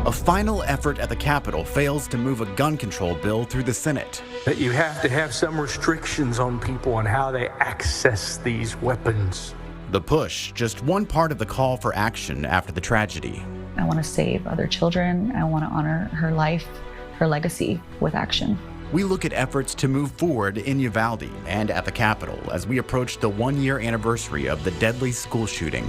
A final effort at the Capitol fails to move a gun control bill through the Senate. That you have to have some restrictions on people on how they access these weapons. The push, just one part of the call for action after the tragedy. I want to save other children. I want to honor her life, her legacy with action. We look at efforts to move forward in Uvalde and at the Capitol as we approach the one-year anniversary of the deadly school shooting.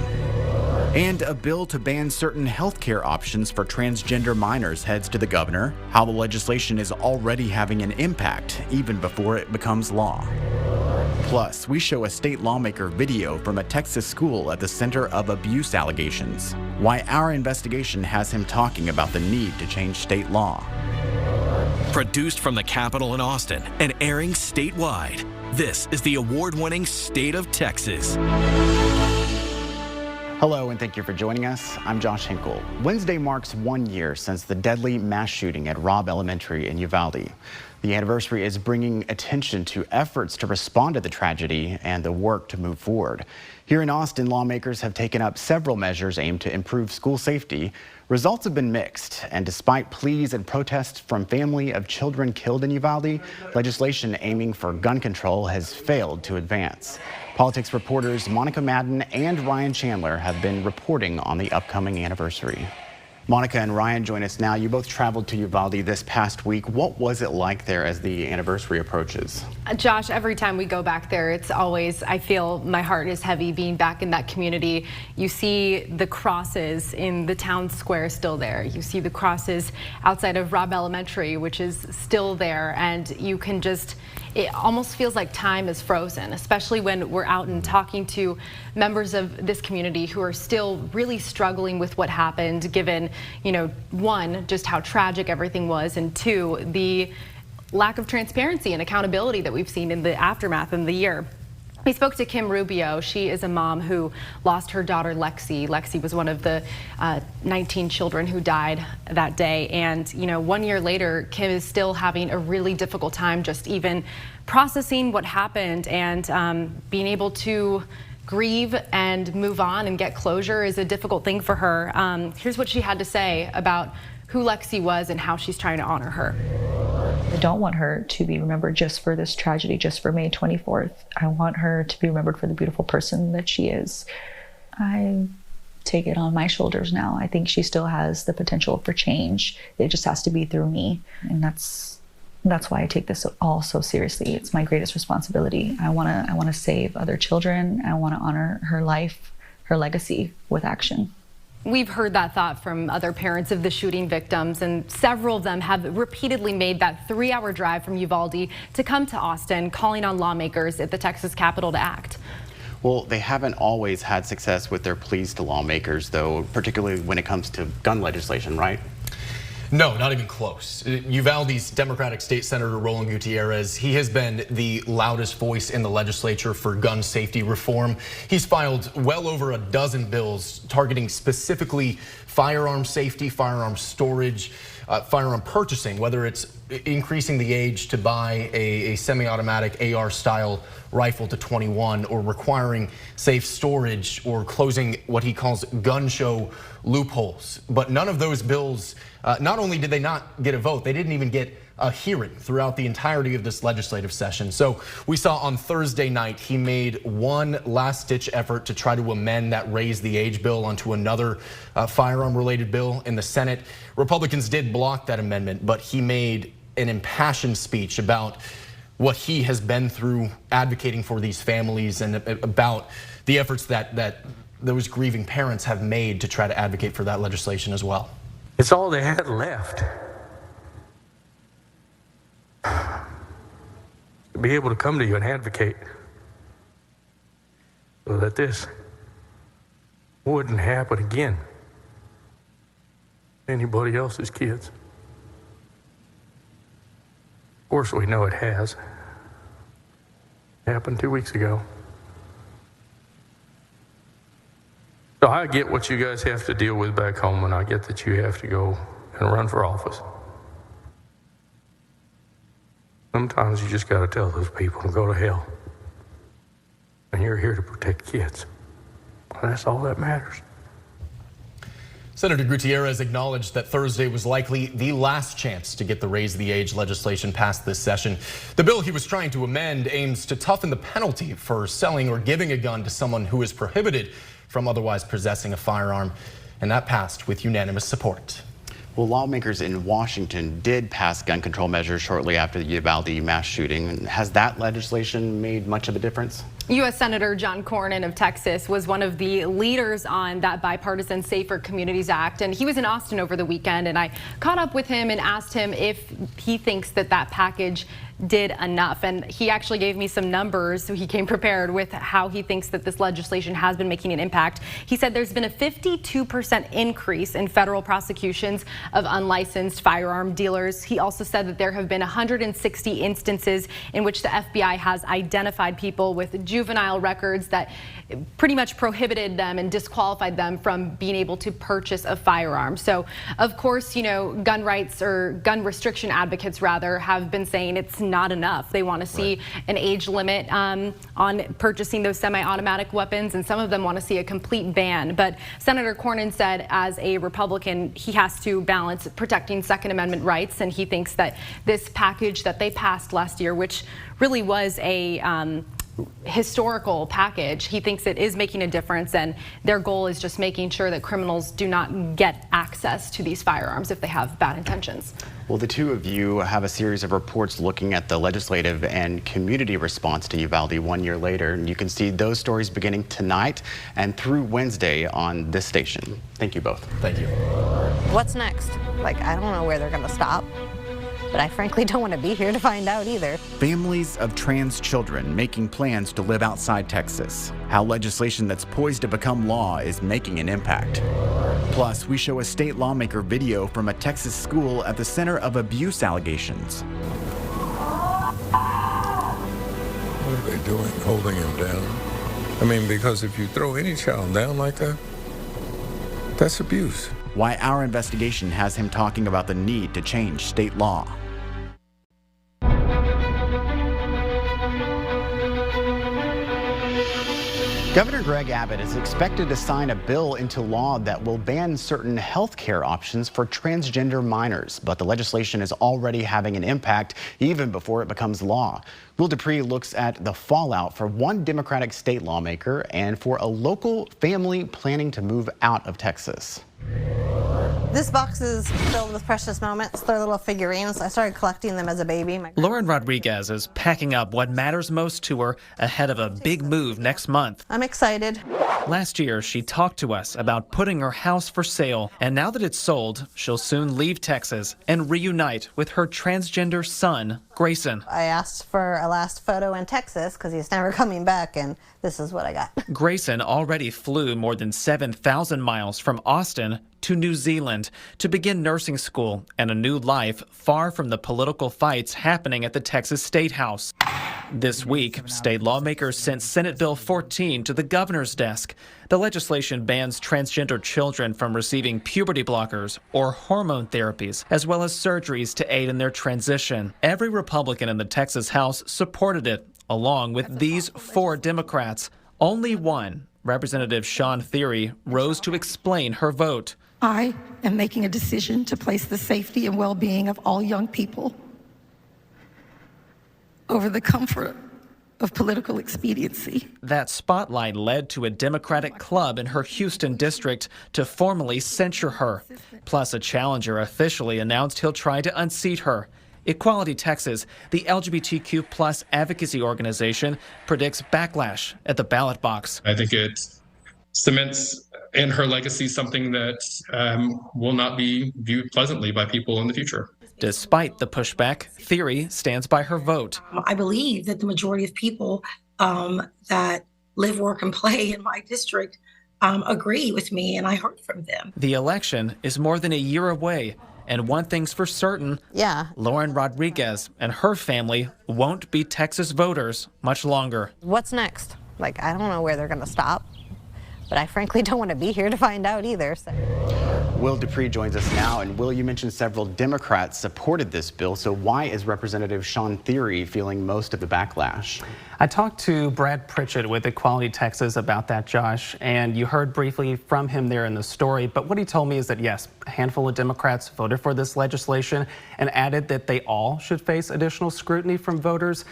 And a bill to ban certain healthcare options for transgender minors heads to the governor, how the legislation is already having an impact even before it becomes law. Plus, we show a state lawmaker video from a Texas school at the center of abuse allegations, why our investigation has him talking about the need to change state law. Produced from the Capitol in Austin and airing statewide, this is the award-winning State of Texas. Hello, and thank you for joining us. I'm Josh Hinkle. Wednesday marks 1 year since the deadly mass shooting at Robb Elementary in Uvalde. The anniversary is bringing attention to efforts to respond to the tragedy and the work to move forward. Here in Austin, lawmakers have taken up several measures aimed to improve school safety. Results have been mixed, and despite pleas and protests from family of children killed in Uvalde, legislation aiming for gun control has failed to advance. Politics reporters Monica Madden and Ryan Chandler have been reporting on the upcoming anniversary. Monica and Ryan join us now. You both traveled to Uvalde this past week. What was it like there as the anniversary approaches? Josh, every time we go back there, it's always, I feel my heart is heavy being back in that community. You see the crosses in the town square still there. You see the crosses outside of Robb Elementary, which is still there. And you can just, it almost feels like time is frozen, especially when we're out and talking to members of this community who are still really struggling with what happened, given, you know, one, just how tragic everything was, and two, the lack of transparency and accountability that we've seen in the aftermath of the year. We spoke to Kim Rubio. She is a mom who lost her daughter, Lexi. Lexi was one of the 19 children who died that day. And, you know, 1 year later, Kim is still having a really difficult time just even processing what happened, and being able to grieve and move on and get closure is a difficult thing for her. Here's what she had to say about who Lexi was and how she's trying to honor her. I don't want her to be remembered just for this tragedy, just for May 24th. I want her to be remembered for the beautiful person that she is. I take it on my shoulders now. I think she still has the potential for change. It just has to be through me. And that's why I take this all so seriously. It's my greatest responsibility. I want to save other children. I want to honor her life, her legacy with action. We've heard that thought from other parents of the shooting victims, and several of them have repeatedly made that 3-hour drive from Uvalde to come to Austin, calling on lawmakers at the Texas Capitol to act. Well, they haven't always had success with their pleas to lawmakers, though, particularly when it comes to gun legislation, right? No, not even close. Uvalde's Democratic State Senator Roland Gutierrez, he has been the loudest voice in the legislature for gun safety reform. He's filed well over a dozen bills targeting specifically firearm safety, firearm storage, firearm purchasing, whether it's increasing the age to buy a semi-automatic AR-style rifle to 21, or requiring safe storage, or closing what he calls gun show loopholes. But none of those bills, not only did they not get a vote, they didn't even get a hearing throughout the entirety of this legislative session. So we saw on Thursday night, he made one last-ditch effort to try to amend that raise the age bill onto another firearm-related bill in the Senate. Republicans did block that amendment, but he made an impassioned speech about what he has been through advocating for these families, and about the efforts that those grieving parents have made to try to advocate for that legislation as well. It's all they had left. To be able to come to you and advocate so that this wouldn't happen again to anybody else's kids. Of course, we know it has. It happened 2 weeks ago. So I get what you guys have to deal with back home, and I get that you have to go and run for office. Sometimes you just got to tell those people to go to hell. And you're here to protect kids. And that's all that matters. Senator Gutierrez acknowledged that Thursday was likely the last chance to get the raise the age legislation passed this session. The bill he was trying to amend aims to toughen the penalty for selling or giving a gun to someone who is prohibited from otherwise possessing a firearm, and that passed with unanimous support. Well, lawmakers in Washington did pass gun control measures shortly after the Uvalde mass shooting. Has that legislation made much of a difference? U.S. Senator John Cornyn of Texas was one of the leaders on that bipartisan Safer Communities Act, and he was in Austin over the weekend, and I caught up with him and asked him if he thinks that that package did enough, and he actually gave me some numbers, so he came prepared with how he thinks that this legislation has been making an impact. He said there's been a 52% increase in federal prosecutions of unlicensed firearm dealers. He also said that there have been 160 instances in which the FBI has identified people with juvenile records that pretty much prohibited them and disqualified them from being able to purchase a firearm. So, of course, you know, gun rights or gun restriction advocates rather have been saying it's not enough. They want to see an age limit on purchasing those semi-automatic weapons, and some of them want to see a complete ban. But Senator Cornyn said as a Republican, he has to balance protecting Second Amendment rights, and he thinks that this package that they passed last year, which really was a historical package, he thinks it is making a difference, and their goal is just making sure that criminals do not get access to these firearms if they have bad intentions. Well, the two of you have a series of reports looking at the legislative and community response to Uvalde 1 year later, and you can see those stories beginning tonight and through Wednesday on this station. Thank you both. Thank you. What's next? Like, I don't know where they're going to stop, but I frankly don't want to be here to find out either. Families of trans children making plans to live outside Texas. How legislation that's poised to become law is making an impact. Plus, we show a state lawmaker video from a Texas school at the center of abuse allegations. What are they doing, holding him down? I mean, because if you throw any child down like that, that's abuse. Why our investigation has him talking about the need to change state law. Governor Greg Abbott is expected to sign a bill into law that will ban certain health care options for transgender minors, but the legislation is already having an impact even before it becomes law. Will Dupree looks at the fallout for one Democratic state lawmaker and for a local family planning to move out of Texas. This box is filled with precious moments. They're little figurines. I started collecting them as a baby. Lauren Rodriguez is packing up what matters most to her ahead of a big move next month. I'm excited. Last year, she talked to us about putting her house for sale, and now that it's sold, she'll soon leave Texas and reunite with her transgender son, Grayson. I asked for a last photo in Texas because he's never coming back, and this is what I got. Grayson already flew more than 7,000 miles from Austin to New Zealand to begin nursing school and a new life far from the political fights happening at the Texas State House. This week, state lawmakers sent Senate Bill 14 to the governor's desk. The legislation bans transgender children from receiving puberty blockers or hormone therapies, as well as surgeries to aid in their transition. Every Republican in the Texas House supported it, along with these 4 Democrats. Only one, Representative Sean Thierry, rose to explain her vote. I am making a decision to place the safety and well-being of all young people over the comfort of political expediency. That spotlight led to a Democratic club in her Houston district to formally censure her. Plus, a challenger officially announced he'll try to unseat her. Equality Texas, the LGBTQ plus advocacy organization, predicts backlash at the ballot box. I think it cements in her legacy something that will not be viewed pleasantly by people in the future. Despite the pushback, Thierry stands by her vote. I believe that the majority of people that live, work, and play in my district agree with me, and I heard from them. The election is more than a year away, and one thing's for certain, Lauren Rodriguez and her family won't be Texas voters much longer. What's next? Like, I don't know where they're going to stop, but I frankly don't want to be here to find out either. So. Will Dupree joins us now. And Will, you mentioned several Democrats supported this bill. So why is Representative Sean Thierry feeling most of the backlash? I talked to Brad Pritchett with Equality Texas about that, Josh, and you heard briefly from him there in the story. But what he told me is that, yes, a handful of Democrats voted for this legislation and added that they all should face additional scrutiny from voters.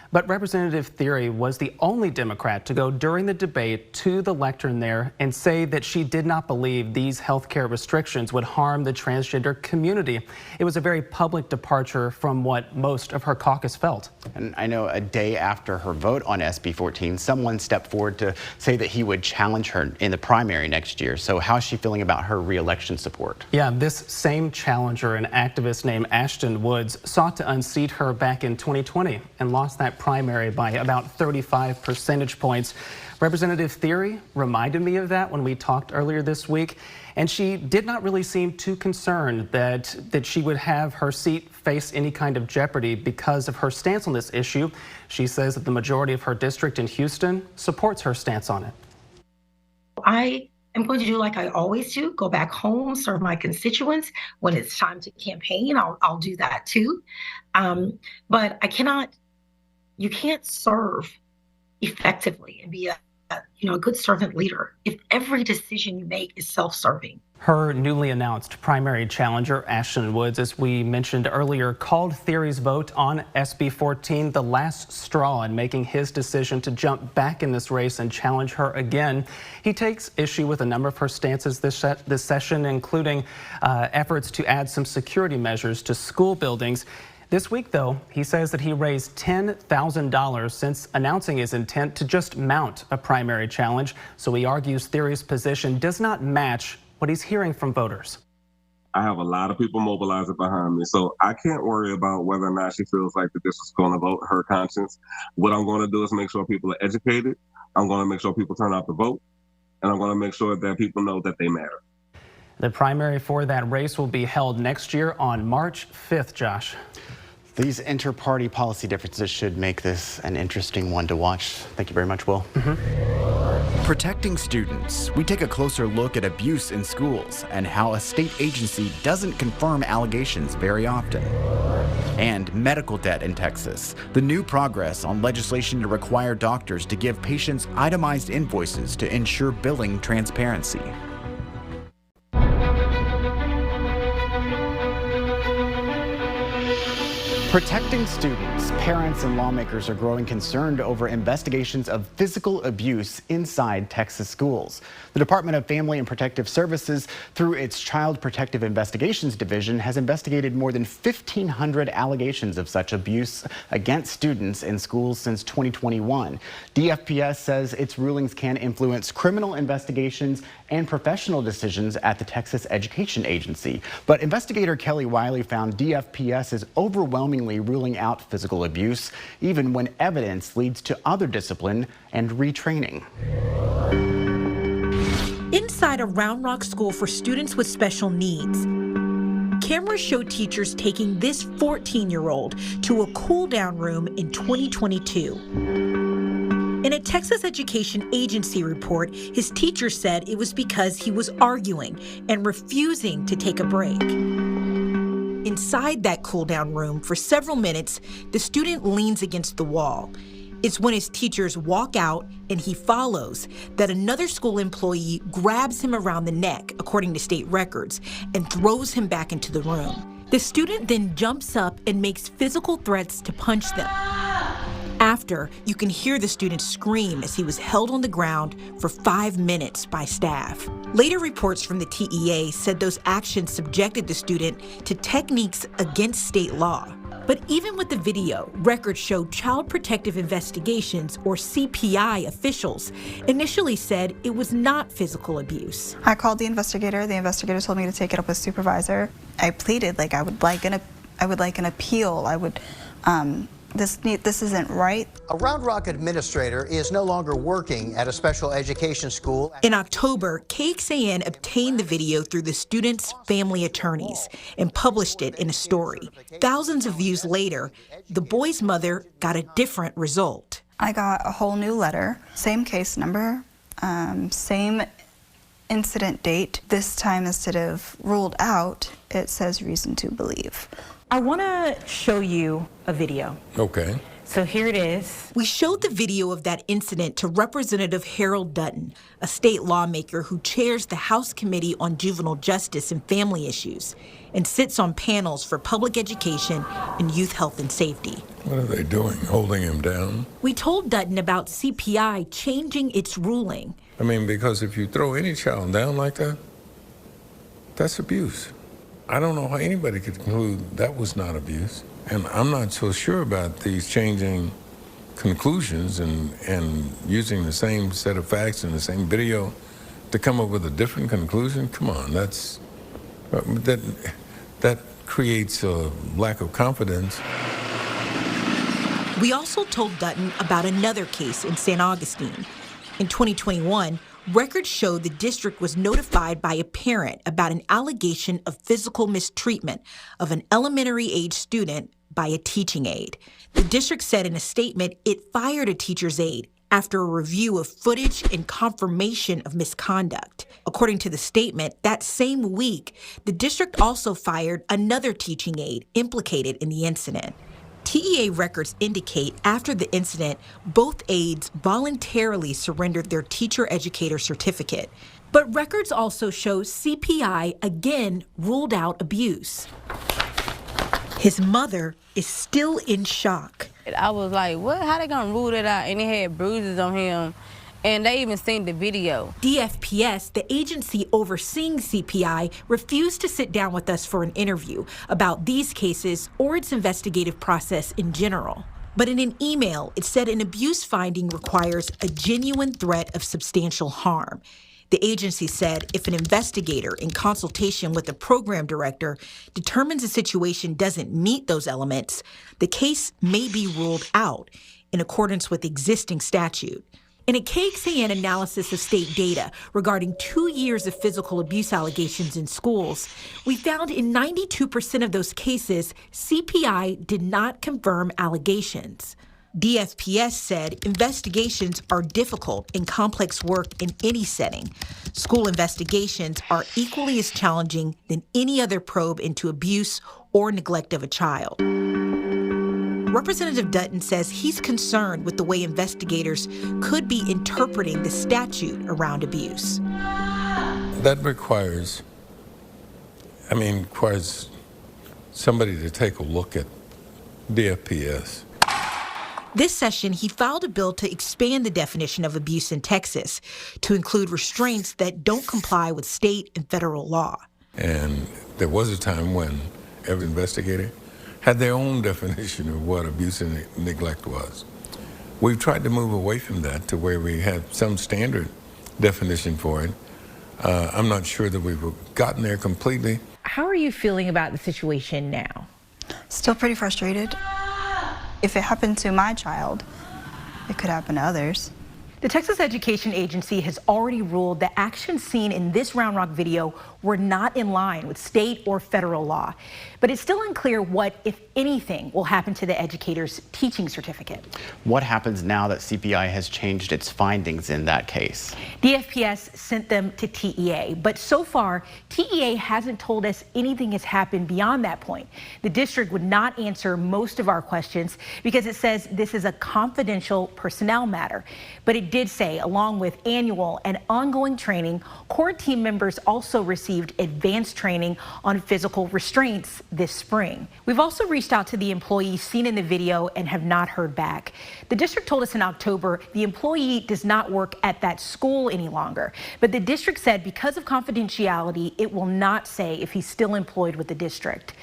But Representative Thierry was the only Democrat to go during the debate to the lectern there and say that she did not believe these health care restrictions would harm the transgender community. It was a very public departure from what most of her caucus felt. And I know a day after her vote on SB 14, someone stepped forward to say that he would challenge her in the primary next year. So how's she feeling about her re-election support? Yeah, this same challenger, an activist named Ashton Woods, sought to unseat her back in 2020 and lost that primary by about 35 percentage points. Representative Thierry reminded me of that when we talked earlier this week, and she did not really seem too concerned that she would have her seat face any kind of jeopardy because of her stance on this issue. She says that the majority of her district in Houston supports her stance on it. I am going to do like I always do, go back home, serve my constituents. When it's time to campaign, I'll do that too. But you can't serve effectively and be a good servant leader if every decision you make is self-serving. Her newly announced primary challenger, Ashton Woods, as we mentioned earlier, called Thierry's vote on SB 14 the last straw in making his decision to jump back in this race and challenge her again. He takes issue with a number of her stances this session, including efforts to add some security measures to school buildings. This week, though, he says that he raised $10,000 since announcing his intent to just mount a primary challenge. So he argues Thierry's position does not match what he's hearing from voters. I have a lot of people mobilizing behind me, so I can't worry about whether or not she feels like that this is going to vote her conscience. What I'm going to do is make sure people are educated. I'm going to make sure people turn out to vote, and I'm going to make sure that people know that they matter. The primary for that race will be held next year on March 5th, Josh. These inter-party policy differences should make this an interesting one to watch. Thank you very much, Will. Protecting students, we take a closer look at abuse in schools and how a state agency doesn't confirm allegations very often. And medical debt in Texas, the new progress on legislation to require doctors to give patients itemized invoices to ensure billing transparency. Protecting students, parents and lawmakers are growing concerned over investigations of physical abuse inside Texas schools. The Department of Family and Protective Services, through its Child Protective Investigations Division, has investigated more than 1,500 allegations of such abuse against students in schools since 2021. DFPS says its rulings can influence criminal investigations and professional decisions at the Texas Education Agency. But investigator Kelly Wiley found DFPS is overwhelmingly ruling out physical abuse, even when evidence leads to other discipline and retraining. Inside a Round Rock school for students with special needs, cameras show teachers taking this 14-year-old to a cool-down room in 2022. In a Texas Education Agency report, his teacher said it was because he was arguing and refusing to take a break. Inside that cool-down room, for several minutes, the student leans against the wall. It's when his teachers walk out and he follows that another school employee grabs him around the neck, according to state records, and throws him back into the room. The student then jumps up and makes physical threats to punch them. After, you can hear the student scream as he was held on the ground for 5 minutes by staff. Later reports from the TEA said those actions subjected the student to techniques against state law. But even with the video, records showed Child Protective Investigations, or CPI, officials initially said it was not physical abuse. I called the investigator. The investigator told me to take it up with supervisor. I pleaded, like I would like an appeal. This isn't right. A Round Rock administrator is no longer working at a special education school. In October, KXAN obtained the video through the student's family attorneys and published it in a story. Thousands of views later, the boy's mother got a different result. I got a whole new letter, same case number, same incident date. This time, instead of ruled out, it says reason to believe. I want to show you a video. Okay. So here it is. We showed the video of that incident to Representative Harold Dutton, a state lawmaker who chairs the House Committee on Juvenile Justice and Family Issues and sits on panels for public education and youth health and safety. What are they doing, holding him down? We told Dutton about CPI changing its ruling. I mean, because if you throw any child down like that, that's abuse. I don't know how anybody could conclude that was not abuse. And I'm not so sure about these changing conclusions and using the same set of facts in the same video to come up with a different conclusion. Come on, that creates a lack of confidence. We also told Dutton about another case in St. Augustine. In 2021, records show the district was notified by a parent about an allegation of physical mistreatment of an elementary-age student by a teaching aide. The district said in a statement it fired a teacher's aide after a review of footage and confirmation of misconduct. According to the statement, that same week, the district also fired another teaching aide implicated in the incident. TEA records indicate after the incident, both aides voluntarily surrendered their teacher-educator certificate. But records also show CPI again ruled out abuse. His mother is still in shock. I was like, what? How they gonna rule it out? And he had bruises on him. And they even seen the video. DFPS, the agency overseeing CPI, refused to sit down with us for an interview about these cases or its investigative process in general. But in an email, it said an abuse finding requires a genuine threat of substantial harm. The agency said if an investigator, in consultation with the program director, determines a situation doesn't meet those elements, the case may be ruled out in accordance with existing statute. In a KXAN analysis of state data regarding 2 years of physical abuse allegations in schools, we found in 92% of those cases, CPI did not confirm allegations. DFPS said investigations are difficult and complex work in any setting. School investigations are equally as challenging than any other probe into abuse or neglect of a child. Representative Dutton says he's concerned with the way investigators could be interpreting the statute around abuse. That requires somebody to take a look at DFPS. This session, he filed a bill to expand the definition of abuse in Texas to include restraints that don't comply with state and federal law. And there was a time when every investigator had their own definition of what abuse and neglect was. We've tried to move away from that to where we have some standard definition for it. I'm not sure that we've gotten there completely. How are you feeling about the situation now? Still pretty frustrated. If it happened to my child, it could happen to others. The Texas Education Agency has already ruled the actions seen in this Round Rock video were not in line with state or federal law. But it's still unclear what, if anything, will happen to the educator's teaching certificate. What happens now that CPI has changed its findings in that case? DFPS sent them to TEA, but so far, TEA hasn't told us anything has happened beyond that point. The district would not answer most of our questions because it says this is a confidential personnel matter. But it did say, along with annual and ongoing training, core team members also received advanced training on physical restraints this spring. We've also reached out to the employee seen in the video and have not heard back. The district told us in October the employee does not work at that school any longer, but the district said because of confidentiality, it will not say if he's still employed with the district.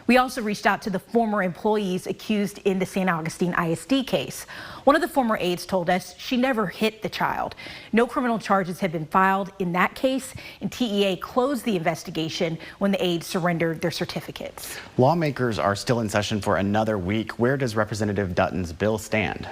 We also reached out to the former employees accused in the St. Augustine ISD case. One of the former aides told us she never hit the child. No criminal charges have been filed in that case, and TEA closed the investigation when the aides surrendered their certificates. Lawmakers are still in session for another week. Where does Representative Dutton's bill stand?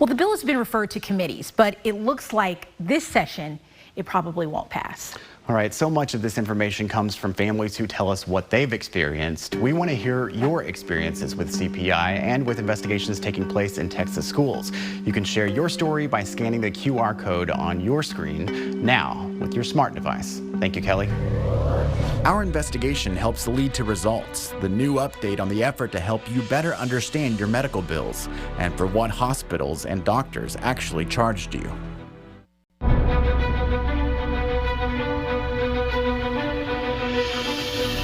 Well, the bill has been referred to committees, but it looks like this session it probably won't pass. All right, so much of this information comes from families who tell us what they've experienced. We want to hear your experiences with CPI and with investigations taking place in Texas schools. You can share your story by scanning the QR code on your screen now with your smart device. Thank you, Kelly. Our investigation helps lead to results. The new update on the effort to help you better understand your medical bills and for what hospitals and doctors actually charged you.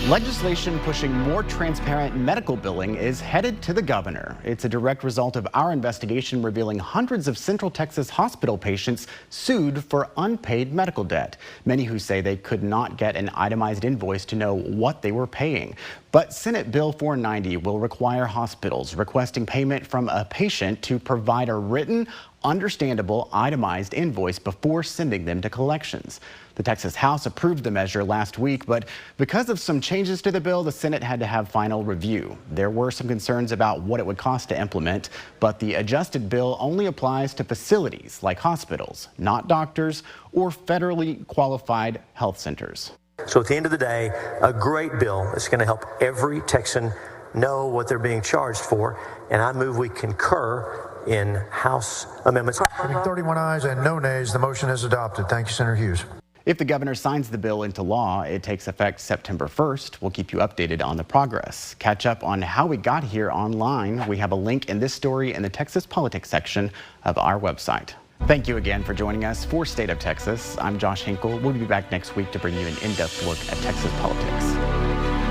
Legislation pushing more transparent medical billing is headed to the governor. It's a direct result of our investigation revealing hundreds of Central Texas hospital patients sued for unpaid medical debt. Many who say they could not get an itemized invoice to know what they were paying. But Senate Bill 490 will require hospitals requesting payment from a patient to provide a written, understandable, itemized invoice before sending them to collections. The Texas House approved the measure last week, but because of some changes to the bill, the Senate had to have final review. There were some concerns about what it would cost to implement, but the adjusted bill only applies to facilities like hospitals, not doctors or federally qualified health centers. So at the end of the day, a great bill is going to help every Texan know what they're being charged for, and I move we concur in House amendments. Having 31 ayes and no nays, the motion is adopted. Thank you, Senator Hughes. If the governor signs the bill into law, it takes effect September 1st. We'll keep you updated on the progress. Catch up on how we got here online. We have a link in this story in the Texas Politics section of our website. Thank you again for joining us for State of Texas. I'm Josh Hinkle. We'll be back next week to bring you an in-depth look at Texas politics.